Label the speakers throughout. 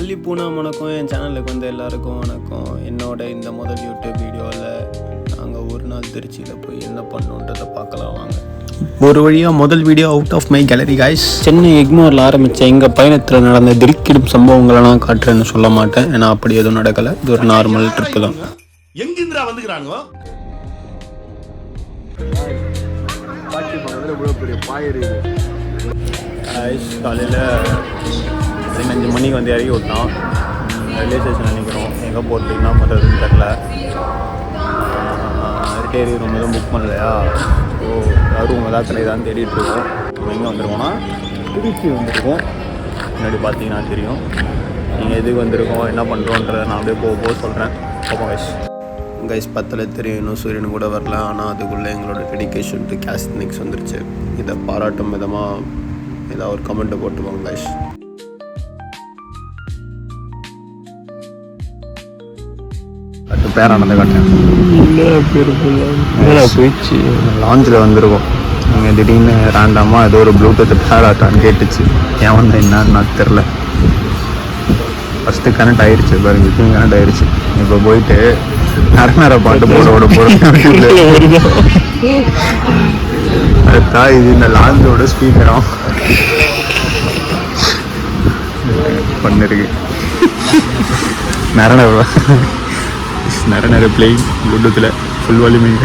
Speaker 1: மல்லிப்பூனா வணக்கம். என் சேனலுக்கு வந்து எல்லாருக்கும் வணக்கம். என்னோட இந்த முதல் யூடியூப் வீடியோவில் நாங்கள் ஒரு நாள் திருச்சியில் போய் என்ன பண்ணோன்றதை பார்க்கலாம் வாங்க. ஒரு வழியாக முதல் video out of my gallery guys. Chennai எக்மோரில் ஆரம்பித்த எங்கள் பயணத்தில் நடந்த திடுக்கிடும் சம்பவங்களை நான் காட்டுறேன்னு சொல்ல மாட்டேன், ஏன்னா அப்படி எதுவும் நடக்கலை. இது ஒரு நார்மல் ட்ரிப்பு தான்.
Speaker 2: எங்கிருந்தா வந்துக்கிறாங்க
Speaker 1: காலையில் 5 மணிக்கு வந்து இறக்கி விட்டான். ரயில்வே ஸ்டேஷனில் நிற்கிறோம். எங்கே போகிறது என்ன பண்ணுறதுன்னு தெரில. ரிட்டேரி ரூம் எதுவும் புக் பண்ணலையா? ஸோ ரூம் ஏதாவது கிடையாதான்னு தேடிட்டுருக்கோம். நம்ம எங்கே வந்துருக்கோம்னா திருச்சி வந்துருக்கோம். முன்னாடி பார்த்தீங்கன்னா தெரியும். நீங்கள் எதுக்கு வந்திருக்கோம் என்ன பண்ணுறோன்றதை நான் அப்படியே போக சொல்கிறேன். பார்ப்போம் கைஸ். 10 தெரியும், இன்னும் சூரியன் கூட வரல. ஆனால் அதுக்குள்ளே எங்களோட டெடிக்கேஷன் டு கேஸ்ட்னிக்ஸ் வந்துருச்சு. இதை பாராட்டும் விதமாக ஏதாவது ஒரு கமெண்ட்டை போட்டுவாங்க கைஸ். பேரானதை காட்டேன் போயிடுச்சு. லாஞ்சில் வந்துருக்கோம். நாங்கள் திடீர்னு ரேண்டமாக ஏதோ ஒரு ப்ளூடூத் பேராட்டான்னு கேட்டுச்சு. ஏன் வந்து என்னன்னு தெரில. ஃபஸ்ட்டு கனெக்ட் ஆயிடுச்சு பாருங்க, இப்பயும் கனெக்ட் ஆயிடுச்சு. இப்போ போயிட்டு நிறைய பாட்டு போட போகிறோம். அதுதான் இது இந்த லாஞ்சோட ஸ்பீக்கரும் பண்ணிருக்கு. நிறைய பிளேயிங் ப்ளூடூத்தில் ஃபுல் வால்யூமிங்.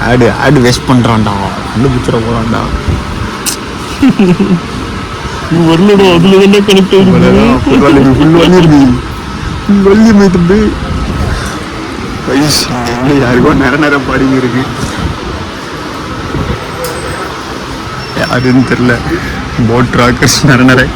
Speaker 1: ஆடு வேஸ்ட் பண்ணுறான்டா, கண்டுபிடிச்சிட போகிறான்டா. வரலடா, அதில் என்ன கனெக்ட் ஃபுல் வால்யூம் ஆயிட்டு. யாருக்கும் நிறைய பாடிங்க இருக்கு. யாருன்னு தெரில. போட் ட்ராக்கர்ஸ் நிறைய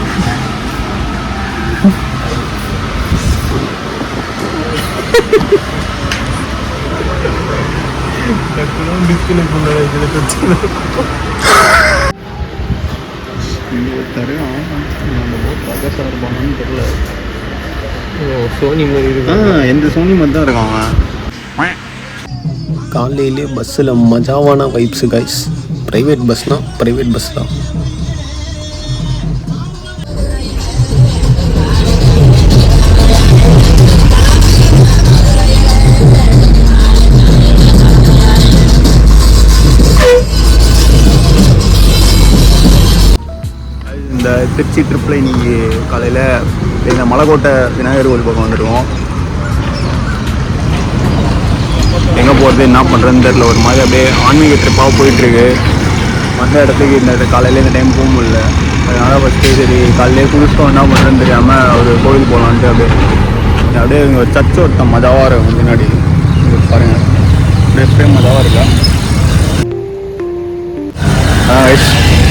Speaker 1: சோனி மாதிரி இருக்கு. எந்த சோனி மாதிரி தான் இருக்கான் அவன். காலையிலே பஸ்ஸில் மஜாவான வைப்ஸு கைஸ். ப்ரைவேட் பஸ்னால் ப்ரைவேட் பஸ் தான். இந்த திருச்சி ட்ரிப்பில் இன்றைக்கி காலையில் எங்கள் மலைக்கோட்டை விநாயகர் கோவில் பக்கம் வந்துடுவோம். எங்கே போகிறது என்ன பண்ணுறதுன்னு தெரில. ஒரு மாதிரி அப்படியே ஆன்மீக ட்ரிப்பாக போயிட்டுருக்கு. வந்த இடத்துக்கு இந்த காலையில் இந்த டைம் போக முடியல. அதனால் ஃபஸ்ட்டு சரி காலையிலே குளிச்சிட்டோம், என்ன பண்ணுறதுன்னு தெரியாமல் ஒரு கோவில் போகலான்ட்டு அப்படியே இங்கே ஒரு சர்ச்சு ஒருத்தன் மஜாவாக இருக்கும் முன்னாடி பாருங்கள். அப்படியே மஜாவாக இருக்கா.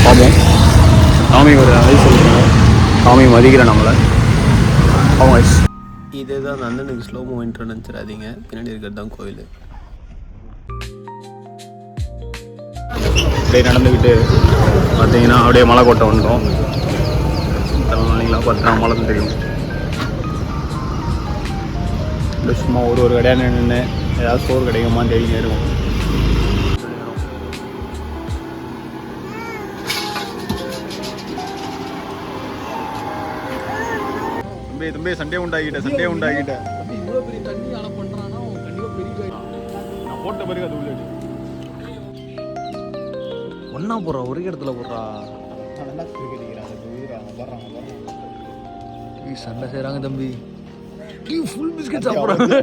Speaker 1: பார்ப்போம். சாமி ஒரு வயசு சொல்லுங்கள். சாமி மதிக்கிறேன் நம்மளை. ஆமாம். இதே தான் அந்த அண்ணனுக்கு ஸ்லோ மூமெண்ட் நினச்சிடாதீங்க. பின்னாடி இருக்கிறது தான் கோயில். அப்படியே நடந்துக்கிட்டு பார்த்தீங்கன்னா அப்படியே மலைக்கோட்டை வந்துட்டோம். நாளைங்களா பார்த்தா மலை தெரியும். இல்லை சும்மா ஒரு கடையாக நின்று ஏதாவது ஸ்டோர் கிடைக்குமான்னு தெரியும் இருக்கும். தம்பி சண்டே உண்டாகிட்ட இவ்வளோ பெரிய தண்ணி ஆனால் பண்ணுறான்னா அவன் கண்டிப்பாக பெரிய நான் போட்ட பிறகு அது உள்ள ஒன்றா போடுறா, ஒரே இடத்துல போடுறா. சண்டை செய்கிறாங்க தம்பி. ஃபுல் பிஸ்கட் சாப்பிட்றாங்க.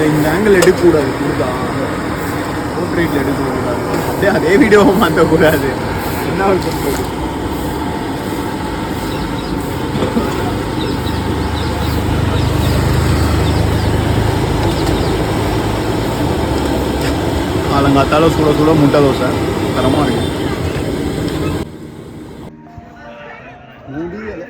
Speaker 1: இந்த ஆங்கிள் எடுக்கக்கூடாது. இதுதான் போர்ட்ரேட்டில் எடுக்கக்கூடாது. அப்படியே அதே வீடியோவை மாற்றக்கூடாது. என்ன சொல்றது. காலங்காத்தால சுட முட்டை தோசை தரமாக இருக்கு. முடியலை.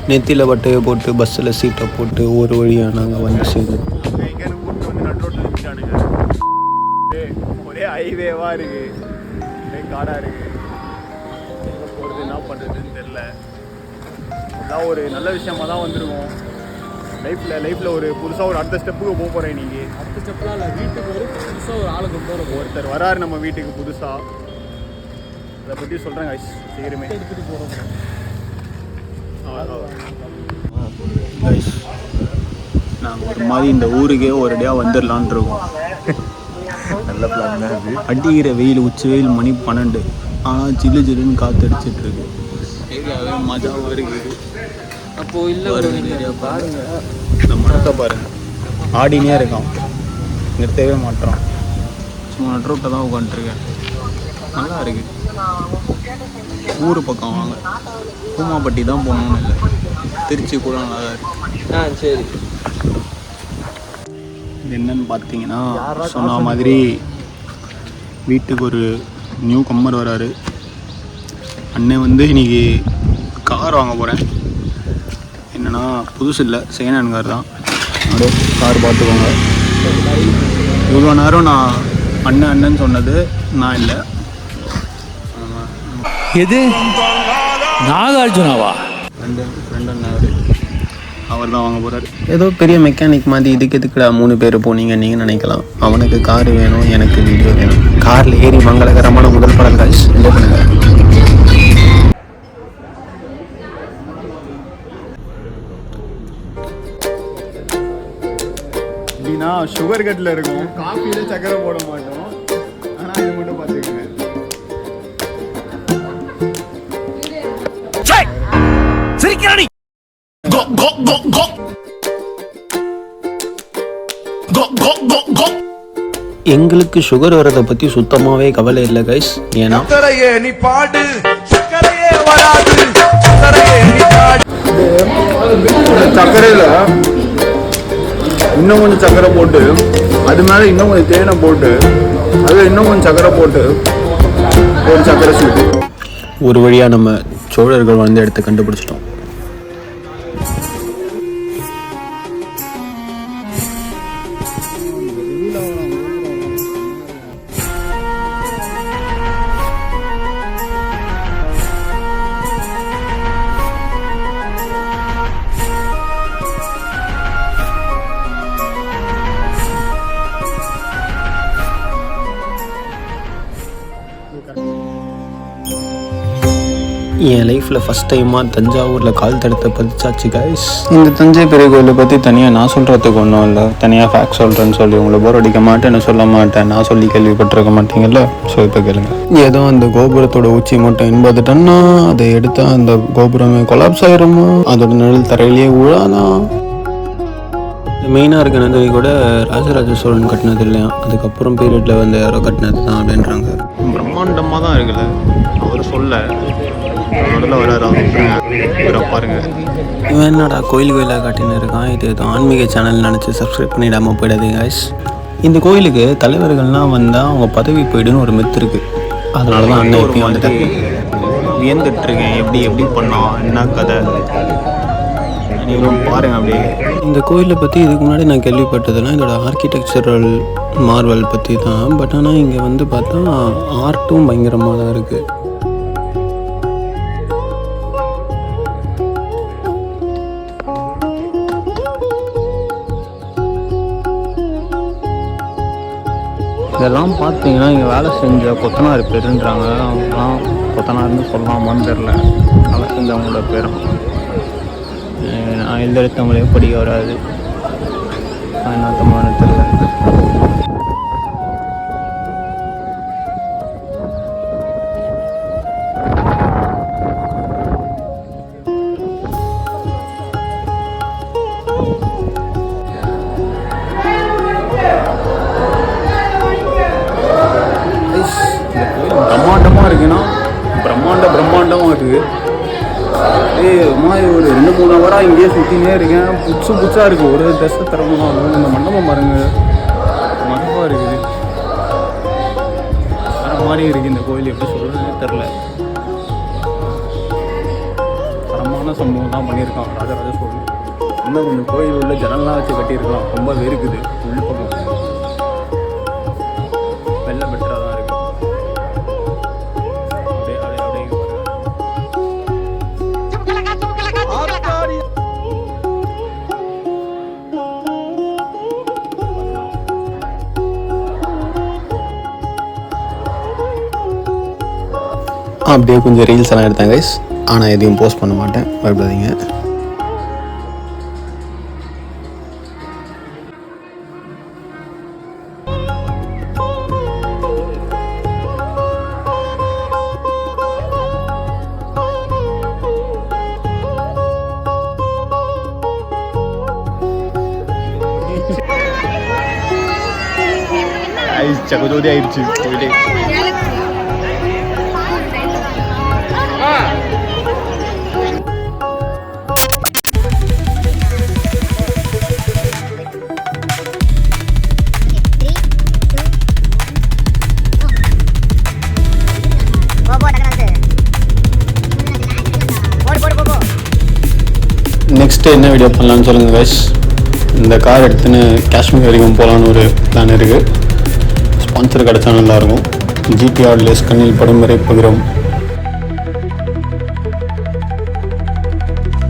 Speaker 3: நெத்தியில் பட்டையை போட்டு பஸ்ஸில் சீட்டை போட்டு ஒரு வழியாக நாங்கள் வந்து சேர்ந்தோம்.
Speaker 1: எங்கேன்னு கூப்பிட்டு வந்து நடுரோட்டில் நிற்கானுங்க. ஒரே ஹைவேவாக இருக்குது, ஒரே காடாக இருக்குது. எங்கே போகிறது என்ன பண்ணுறதுன்னு தெரில. அதான் ஒரு நல்ல விஷயமாக தான் வந்திருக்கோம். லைஃப்பில் ஒரு புதுசாக ஒரு அடுத்த ஸ்டெப்புக்கு போக போகிறேன். நீங்கள்
Speaker 4: அடுத்த ஸ்டெப்லாம் இல்லை, வீட்டுக்கு ஒரு புதுசாக ஒரு ஆளை கொண்டு வர
Speaker 1: ஒருத்தர் வராரு நம்ம வீட்டுக்கு புதுசாக. அதை பற்றி சொல்கிறேன் கைஸ் சீக்கிரமே
Speaker 4: எடுத்துகிட்டு போகிறோம்.
Speaker 1: கைஸ் நாங்கள் ஒரு மாதிரி இந்த ஊருக்கே ஒரேடியாக வந்துடலான் இருக்கோம்.
Speaker 2: நல்ல பிளான் தான் அது.
Speaker 1: அடிக்கிற வெயில், உச்சி வெயில், மணி 12. ஆனால் ஜில்லு ஜில்லுன்னு காற்றடிச்சிட்ருக்கு. ஏரியாவே மஜாவாக இருக்குது.
Speaker 4: அப்போது இல்லை ஒரு ஏரியா பாருங்க,
Speaker 1: இந்த மரத்தை பாருங்கள், ஆடினே இருக்கான், நிறுத்தவே மாட்டோம். சும்மா நடுரோட்டை தான் உட்காந்துருக்கேன். நல்லா இருக்குது. ஊர் பக்கம் வாங்க, பூமாப்பட்டி தான் போகணுன்னு இல்லை, திருச்சி கூட நல்லா தான் இருக்குது.
Speaker 4: சரி.
Speaker 1: இது என்னன்னு பார்த்தீங்கன்னா, சொன்ன மாதிரி வீட்டுக்கு ஒரு நியூ கம்மர் வராரு. அண்ணன் வந்து இன்றைக்கி கார் வாங்க போகிறேன். என்னென்னா புதுசு இல்லை, செகண்ட் ஹேண்ட் கார் தான். அப்படியே கார் பார்த்துக்கோங்க. இவ்வளோ நேரம் நான் அண்ணன் சொன்னது நான் இல்லை.
Speaker 5: எது நாகார்ஜுனாவா?
Speaker 1: ஃப்ரெண்ட் அண்ணாரு, அவர் தான் வாங்க போகிறாரு. ஏதோ பெரிய மெக்கானிக் மாதிரி இதுக்கு எதுக்குடா 3 பேர் போனீங்க நீங்கள் நினைக்கலாம். அவனுக்கு கார் வேணும், எனக்கு வீடியோ வேணும். காரில் ஏறி மங்களகரமான முதல் படம் காய்ஸ் என்ஜாய் பண்ணுங்கள். எப்படின்னா சுகர் கட்டில் இருக்கும், காஃபியில் சக்கரை போட மாட்டோம். ஆனால் இது மட்டும் பார்த்துக்கோங்க.
Speaker 2: சிரிக்கிறானி கோ கோ கோ கோ கோ கோ கோ கோ.
Speaker 3: எங்களுக்கு சுகர் வரதை பற்றி சுத்தமாகவே கவலை இல்லை கைஸ். ஏன்னா
Speaker 2: சக்கரையே நீ பாடு, சக்கரையே வராது, சக்கரையே நீ பாடு.
Speaker 1: சர்க்கரையில் இன்னும் கொஞ்சம் சக்கரை போட்டு, அது மேலே இன்னும் கொஞ்சம் தேனை போட்டு, அது இன்னும் கொஞ்சம் சக்கரை போட்டு ஒரு சக்கரை ஸ்வீட்டு. ஒரு வழியாக நம்ம சோழர்கள் வந்து இடத்த கண்டுபிடிச்சிட்டோம். என் லைஃப்பில் ஃபஸ்ட் டைமாக தஞ்சாவூரில் கால் தடத்தை பதிச்சாச்சு கைஸ். இந்த தஞ்சை பெரிய கோயிலை பற்றி தனியாக நான் சொல்கிறதுக்கு ஒன்றும் இல்லை. தனியாக ஃபேக்ட் சொல்கிறேன்னு சொல்லி உங்களை போர் அடிக்க மாட்டேன்னு சொல்ல மாட்டேன். நான் சொல்லி கேள்விப்பட்டிருக்க மாட்டீங்கல்ல, ஸோ இப்போ கேளுங்க. ஏதோ அந்த கோபுரத்தோட உச்சி மட்டும் 80 டன்னா, அதை எடுத்தால் அந்த கோபுரமே கொலாப்ஸ் ஆயிருமா, அதோட நிழல் தரையிலேயே உழாதான். மெயினாக இருக்க நந்தி கூட ராஜராஜ சோழன் கட்டினது இல்லையா, அதுக்கப்புறம் பீரியடில் வந்து யாரோ கட்டினது தான் அப்படின்றாங்க. பிரம்மாண்டமாக தான் இருக்குல்ல, அவர் சொல்ல முதல்ல வர பாருங்க. இவன் என்னடா கோயிலாக காட்டின்னு இருக்கான், இது ஏதோ ஆன்மீக சேனல் நினச்சி சப்ஸ்கிரைப் பண்ணிடாமல் போயிடாதீங்க கைஸ். இந்த கோயிலுக்கு தலைவர்கள்லாம் வந்தால் அவங்க பதவி போயிடுன்னு ஒரு மித்து இருக்குது. அதனால தான் அண்ணன் எப்பயும் வந்துட்டேன் வியந்துட்டுருக்கேன். எப்படி பண்ணோம், என்ன கதை, நீங்களும் பாருங்கள் அப்படியே. இந்த கோயிலை பற்றி இதுக்கு முன்னாடி நான் கேள்விப்பட்டதெல்லாம் இதோட ஆர்கிடெக்சரல் மார்வல் பற்றி தான். பட் ஆனால் இங்கே வந்து பார்த்தா ஆர்ட்டும் பயங்கரமாக தான் இருக்குது. இதெல்லாம் பார்த்தீங்கன்னா இங்கே வேலை செஞ்ச கொத்தனார் பேருன்றாங்க. அவங்களாம் கொத்தனார்னு சொல்லலாமான்னு தெரில. வேலை செஞ்சவங்களோட பேரும் நான் எழுதெடுத்தவங்களே படிக்க வராது. என்ன தமிழ்னு தெரியல. பிரம்மாண்டமாக இருக்குன்னா பிரம்மாண்டமாக இருக்குது. மாதிரி ஒரு 2-3 ஹவராக இங்கேயே சுற்றினே இருக்கேன். புதுசாக இருக்குது. ஒரு ட்ரெஸ்ஸை தரணும். இந்த மண்டபம் பாருங்க, மண்டபமாக இருக்குது. வேறு மாதிரி இருக்குது இந்த கோயில். எப்படி சொல்கிறதுன்னு தெரில. தரமான சாதாரண சம்பவம் தான் பண்ணியிருக்கான் ராஜராஜ சோழன். இன்னும் கொஞ்சம் கோயில் உள்ள ஜனல்லாம் வச்சு கட்டியிருக்கலாம். ரொம்ப வெறுக்குது உள்ள பக்கம். வெள்ள பெட்டராக தான் இருக்கு. அப்படியே அப்படியே அப்படியே
Speaker 3: அப்படியே கொஞ்சம் ரீல்ஸ் எல்லாம் எடுத்தேன் கைஸ். ஆனால் எதையும் போஸ்ட் பண்ண மாட்டேன், பயப்படாதீங்க.
Speaker 1: சகஜோதி ஆயிடுச்சு போயிட்டு.
Speaker 3: நெக்ஸ்ட்டு என்ன வீடியோ பண்ணலான்னு சொல்லுங்கள் கைஸ். இந்த கார் எடுத்துன்னு காஷ்மீர் வரைக்கும் போகலான்னு ஒரு பிளான் இருக்குது. ஸ்பான்சர் கிடச்சா நல்லாயிருக்கும். ஜிடிஆர் லெஸ் கண்ணில் படும் வரை பகிரும்.